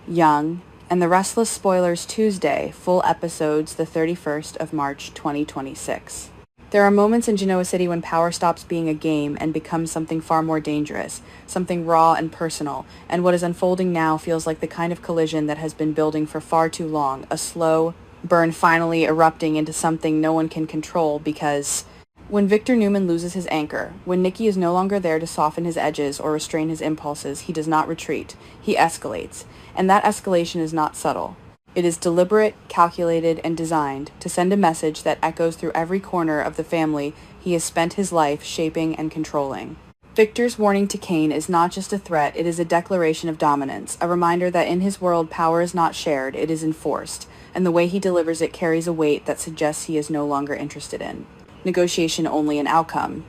Young, and the Restless spoilers Tuesday, full episodes the 31st of March 2026. There are moments in Genoa City when power stops being a game and becomes something far more dangerous, something raw and personal, and what is unfolding now feels like the kind of collision that has been building for far too long, a slow burn finally erupting into something no one can control because when Victor Newman loses his anchor, when Nicky is no longer there to soften his edges or restrain his impulses, he does not retreat, he escalates, and that escalation is not subtle. It is deliberate, calculated, and designed to send a message that echoes through every corner of the family he has spent his life shaping and controlling. Victor's warning to Kane is not just a threat, it is a declaration of dominance, a reminder that in his world power is not shared, it is enforced, and the way he delivers it carries a weight that suggests he is no longer interested in negotiation, only an outcome.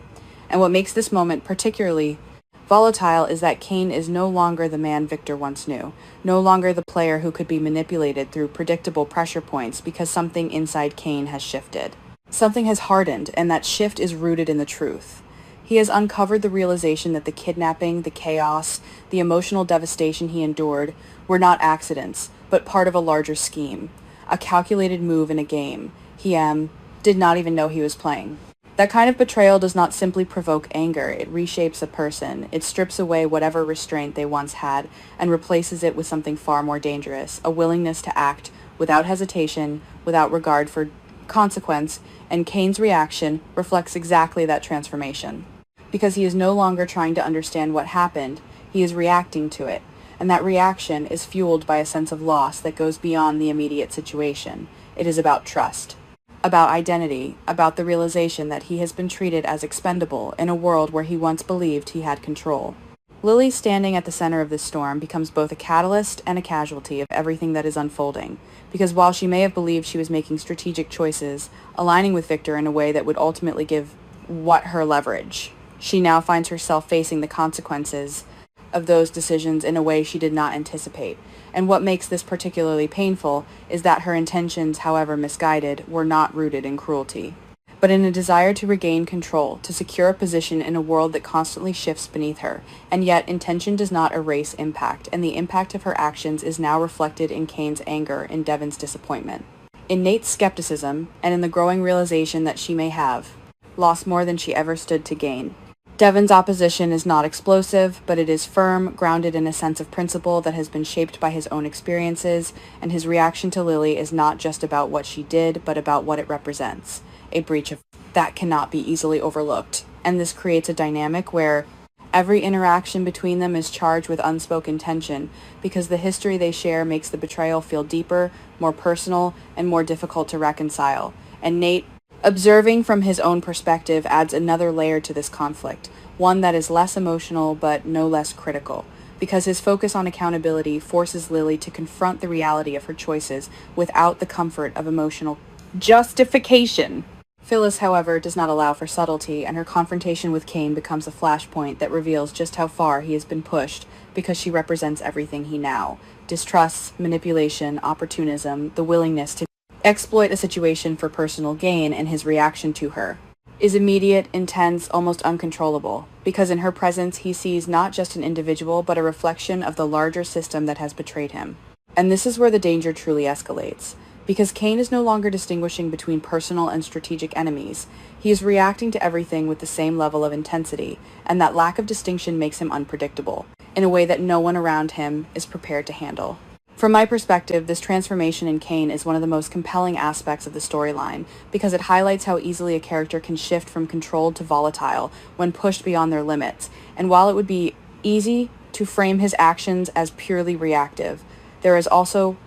And what makes this moment particularly volatile is that Kane is no longer the man Victor once knew, no longer the player who could be manipulated through predictable pressure points because something inside Kane has shifted. Something has hardened, and that shift is rooted in the truth. He has uncovered the realization that the kidnapping, the chaos, the emotional devastation he endured were not accidents, but part of a larger scheme, a calculated move in a game he did not even know he was playing. That kind of betrayal does not simply provoke anger, it reshapes a person. It strips away whatever restraint they once had and replaces it with something far more dangerous, a willingness to act without hesitation, without regard for consequence, and Kane's reaction reflects exactly that transformation. Because he is no longer trying to understand what happened, he is reacting to it, and that reaction is fueled by a sense of loss that goes beyond the immediate situation. It is about trust, about identity, about the realization that he has been treated as expendable in a world where he once believed he had control. Lily standing at the center of this storm becomes both a catalyst and a casualty of everything that is unfolding, because while she may have believed she was making strategic choices, aligning with Victor in a way that would ultimately give her leverage, she now finds herself facing the consequences of those decisions in a way she did not anticipate. And what makes this particularly painful is that her intentions, however misguided, were not rooted in cruelty, but in a desire to regain control, to secure a position in a world that constantly shifts beneath her. And yet, intention does not erase impact, and the impact of her actions is now reflected in Kane's anger, in Devon's disappointment, in Nate's skepticism, and in the growing realization that she may have lost more than she ever stood to gain. Devon's opposition is not explosive, but it is firm, grounded in a sense of principle that has been shaped by his own experiences, and his reaction to Lily is not just about what she did, but about what it represents, a breach of that cannot be easily overlooked. And this creates a dynamic where every interaction between them is charged with unspoken tension, because the history they share makes the betrayal feel deeper, more personal, and more difficult to reconcile. And Nate, observing from his own perspective, adds another layer to this conflict, one that is less emotional but no less critical, because his focus on accountability forces Lily to confront the reality of her choices without the comfort of emotional justification. Phyllis, however, does not allow for subtlety, and her confrontation with Kane becomes a flashpoint that reveals just how far he has been pushed, because she represents everything he now distrusts: manipulation, opportunism, the willingness to exploit a situation for personal gain, and his reaction to her is immediate, intense, almost uncontrollable, because in her presence he sees not just an individual but a reflection of the larger system that has betrayed him. And this is where the danger truly escalates, because Kane is no longer distinguishing between personal and strategic enemies. He is reacting to everything with the same level of intensity, and that lack of distinction makes him unpredictable, in a way that no one around him is prepared to handle. From my perspective, this transformation in Kane is one of the most compelling aspects of the storyline, because it highlights how easily a character can shift from controlled to volatile when pushed beyond their limits. And while it would be easy to frame his actions as purely reactive, there is also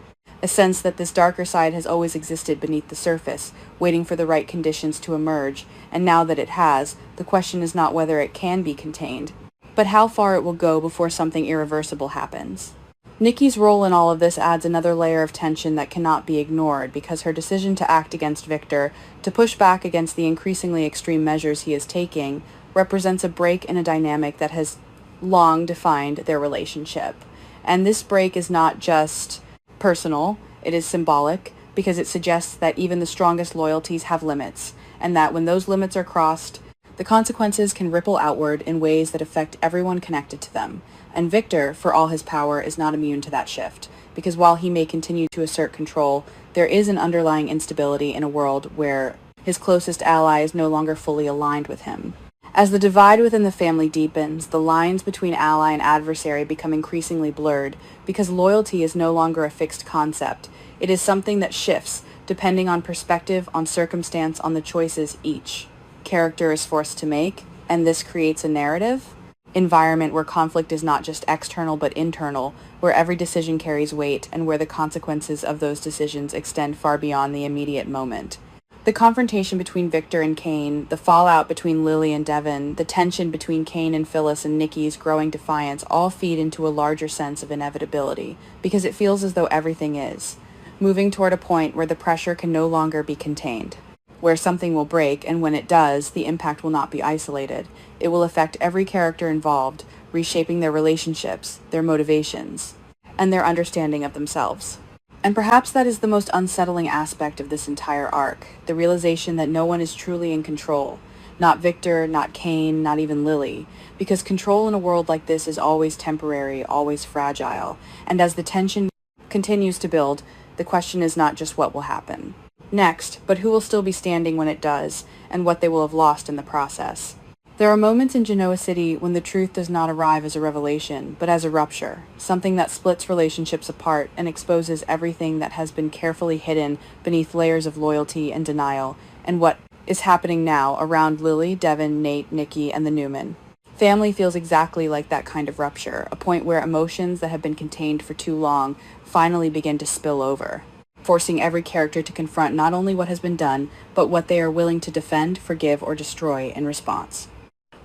a sense that this darker side has always existed beneath the surface, waiting for the right conditions to emerge. And now that it has, the question is not whether it can be contained, but how far it will go before something irreversible happens. Nicky's role in all of this adds another layer of tension that cannot be ignored, because her decision to act against Victor, to push back against the increasingly extreme measures he is taking, represents a break in a dynamic that has long defined their relationship. And this break is not just personal, it is symbolic, because it suggests that even the strongest loyalties have limits, and that when those limits are crossed, the consequences can ripple outward in ways that affect everyone connected to them. And Victor, for all his power, is not immune to that shift, because while he may continue to assert control, there is an underlying instability in a world where his closest ally is no longer fully aligned with him. As the divide within the family deepens, the lines between ally and adversary become increasingly blurred, because loyalty is no longer a fixed concept. It is something that shifts, depending on perspective, on circumstance, on the choices each character is forced to make, and this creates a narrative environment where conflict is not just external but internal, where every decision carries weight, and where the consequences of those decisions extend far beyond the immediate moment. The confrontation between Victor and Kane, the fallout between Lily and Devon, the tension between Kane and Phyllis and Nikki's growing defiance all feed into a larger sense of inevitability, because it feels as though everything is moving toward a point where the pressure can no longer be contained, where something will break, and when it does, the impact will not be isolated. It will affect every character involved, reshaping their relationships, their motivations, and their understanding of themselves. And perhaps that is the most unsettling aspect of this entire arc, the realization that no one is truly in control. Not Victor, not Kane, not even Lily, because control in a world like this is always temporary, always fragile, and as the tension continues to build, the question is not just what will happen next, but who will still be standing when it does, and what they will have lost in the process. There are moments in Genoa City when the truth does not arrive as a revelation, but as a rupture, something that splits relationships apart and exposes everything that has been carefully hidden beneath layers of loyalty and denial, and what is happening now around Lily, Devon, Nate, Nikki, and the Newman. Family feels exactly like that kind of rupture, a point where emotions that have been contained for too long finally begin to spill over, forcing every character to confront not only what has been done, but what they are willing to defend, forgive, or destroy in response.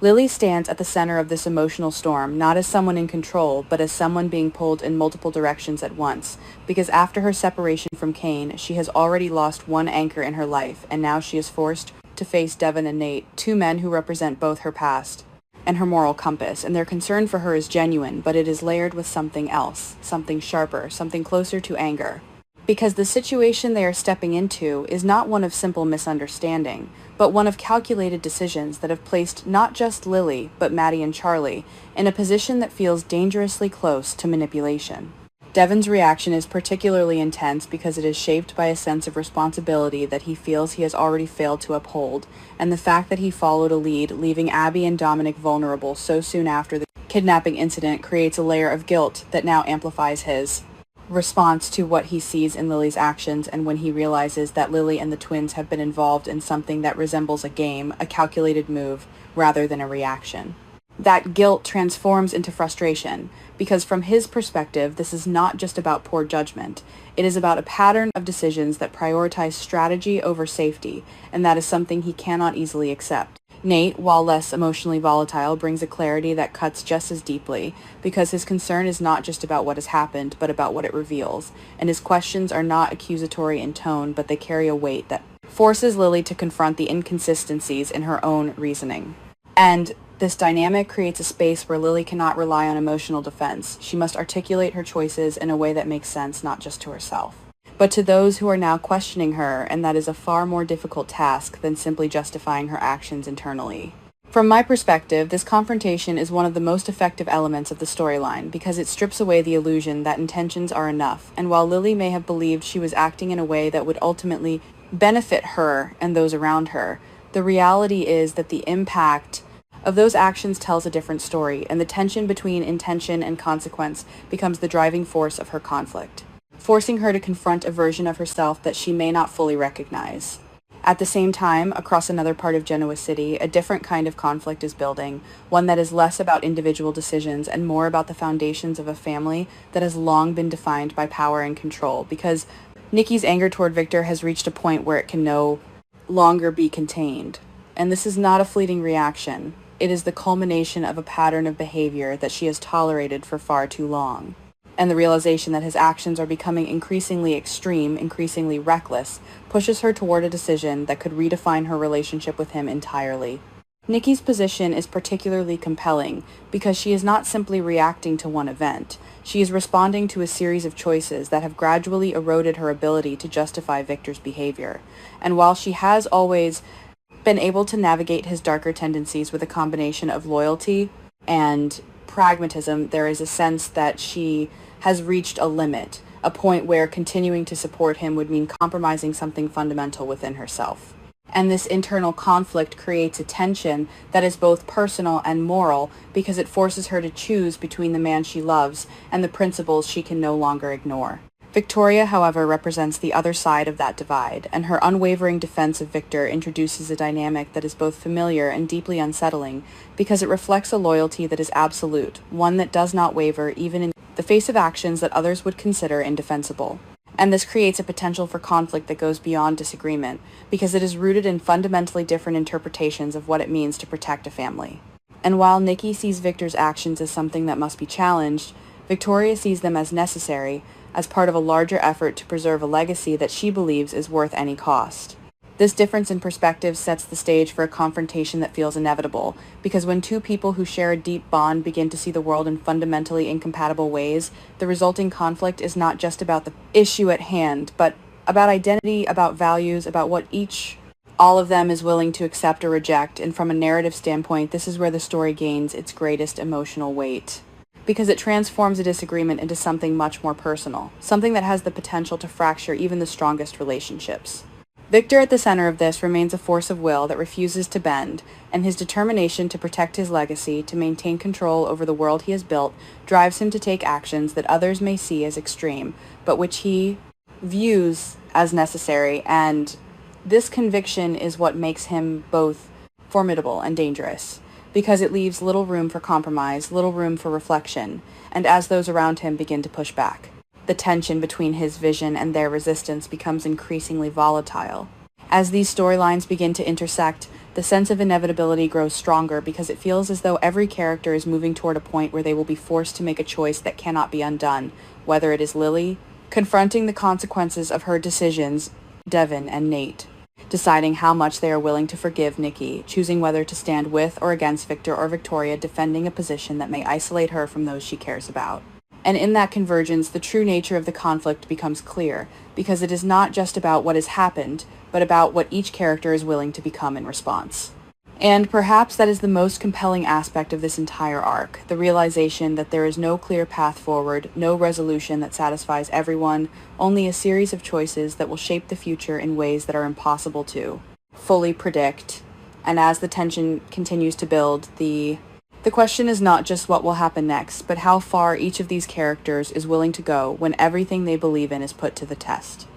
Lily stands at the center of this emotional storm, not as someone in control, but as someone being pulled in multiple directions at once, because after her separation from Kane, she has already lost one anchor in her life, and now she is forced to face Devon and Nate, two men who represent both her past and her moral compass, and their concern for her is genuine, but it is layered with something else, something sharper, something closer to anger. Because the situation they are stepping into is not one of simple misunderstanding, but one of calculated decisions that have placed not just Lily, but Maddie and Charlie, in a position that feels dangerously close to manipulation. Devon's reaction is particularly intense because it is shaped by a sense of responsibility that he feels he has already failed to uphold, and the fact that he followed a lead, leaving Abby and Dominic vulnerable so soon after the kidnapping incident, creates a layer of guilt that now amplifies his response to what he sees in Lily's actions, and when he realizes that Lily and the twins have been involved in something that resembles a game, a calculated move, rather than a reaction. That guilt transforms into frustration, because from his perspective, this is not just about poor judgment. It is about a pattern of decisions that prioritize strategy over safety, and that is something he cannot easily accept. Nate, while less emotionally volatile, brings a clarity that cuts just as deeply, because his concern is not just about what has happened, but about what it reveals, and his questions are not accusatory in tone, but they carry a weight that forces Lily to confront the inconsistencies in her own reasoning. And this dynamic creates a space where Lily cannot rely on emotional defense. She must articulate her choices in a way that makes sense not just to herself, but to those who are now questioning her, and that is a far more difficult task than simply justifying her actions internally. From my perspective, this confrontation is one of the most effective elements of the storyline because it strips away the illusion that intentions are enough, and while Lily may have believed she was acting in a way that would ultimately benefit her and those around her, the reality is that the impact of those actions tells a different story, and the tension between intention and consequence becomes the driving force of her conflict, forcing her to confront a version of herself that she may not fully recognize. At the same time, across another part of Genoa City, a different kind of conflict is building, one that is less about individual decisions and more about the foundations of a family that has long been defined by power and control, because Nikki's anger toward Victor has reached a point where it can no longer be contained. And this is not a fleeting reaction. It is the culmination of a pattern of behavior that she has tolerated for far too long. And the realization that his actions are becoming increasingly extreme, increasingly reckless, pushes her toward a decision that could redefine her relationship with him entirely. Nikki's position is particularly compelling because she is not simply reacting to one event. She is responding to a series of choices that have gradually eroded her ability to justify Victor's behavior. And while she has always been able to navigate his darker tendencies with a combination of loyalty and pragmatism, there is a sense that she has reached a limit, a point where continuing to support him would mean compromising something fundamental within herself. And this internal conflict creates a tension that is both personal and moral because it forces her to choose between the man she loves and the principles she can no longer ignore. Victoria, however, represents the other side of that divide, and her unwavering defense of Victor introduces a dynamic that is both familiar and deeply unsettling because it reflects a loyalty that is absolute, one that does not waver even in the face of actions that others would consider indefensible. And this creates a potential for conflict that goes beyond disagreement, because it is rooted in fundamentally different interpretations of what it means to protect a family. And while Nikki sees Victor's actions as something that must be challenged, Victoria sees them as necessary, as part of a larger effort to preserve a legacy that she believes is worth any cost. This difference in perspective sets the stage for a confrontation that feels inevitable, because when two people who share a deep bond begin to see the world in fundamentally incompatible ways, the resulting conflict is not just about the issue at hand, but about identity, about values, about what all of them is willing to accept or reject, and from a narrative standpoint, this is where the story gains its greatest emotional weight. Because it transforms a disagreement into something much more personal, something that has the potential to fracture even the strongest relationships. Victor at the center of this remains a force of will that refuses to bend, and his determination to protect his legacy, to maintain control over the world he has built, drives him to take actions that others may see as extreme, but which he views as necessary, and this conviction is what makes him both formidable and dangerous, because it leaves little room for compromise, little room for reflection, and as those around him begin to push back, the tension between his vision and their resistance becomes increasingly volatile. As these storylines begin to intersect, the sense of inevitability grows stronger because it feels as though every character is moving toward a point where they will be forced to make a choice that cannot be undone, whether it is Lily, confronting the consequences of her decisions, Devin and Nate, deciding how much they are willing to forgive Nikki, choosing whether to stand with or against Victor or Victoria, defending a position that may isolate her from those she cares about. And in that convergence, the true nature of the conflict becomes clear, because it is not just about what has happened, but about what each character is willing to become in response. And perhaps that is the most compelling aspect of this entire arc, the realization that there is no clear path forward, no resolution that satisfies everyone, only a series of choices that will shape the future in ways that are impossible to fully predict. And as the tension continues to build, the question is not just what will happen next, but how far each of these characters is willing to go when everything they believe in is put to the test.